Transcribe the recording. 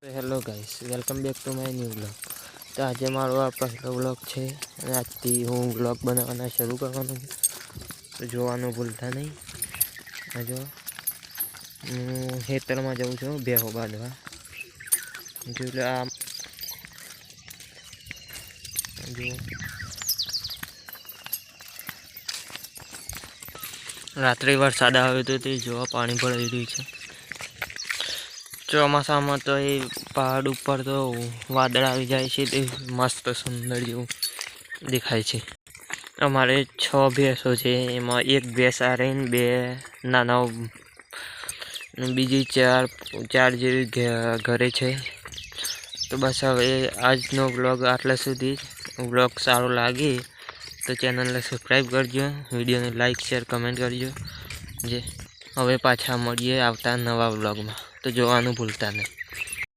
Hello guys, welcome back to my new blog. तो आज मारो आ पहलो ब्लॉग है और आज थी हूँ ब्लॉग बनाना शुरू करवानो छे। तो जोवानुं भूलता नहीं। जो हूँ खेतर में जाऊँ छूँ बेहो बांधवा। जो आ जो रात्रे वरसाद आव्यो तो ते जोवा पाणी भराई रह्युं छे। ચોમાસા में तो ये पहाड़ पर तो वादळ आई जाए छे, मस्त सुंदर जेवुं देखाय छे। अमारे 6 भैंसो छे, एमां एक भैंस आ रही ने बे नाना बीजी चार जेवी घरे छे। तो बस हवे आजनो ब्लॉग आटला सुधी। ब्लॉग सारो लागे तो चेनल ने सब्सक्राइब करजो, वीडियो ने लाइक शेयर कमेंट करजो। जे हवे पाछा मळीए आवता नवा ब्लॉग में, तो जोवानुं भूलता नहीं।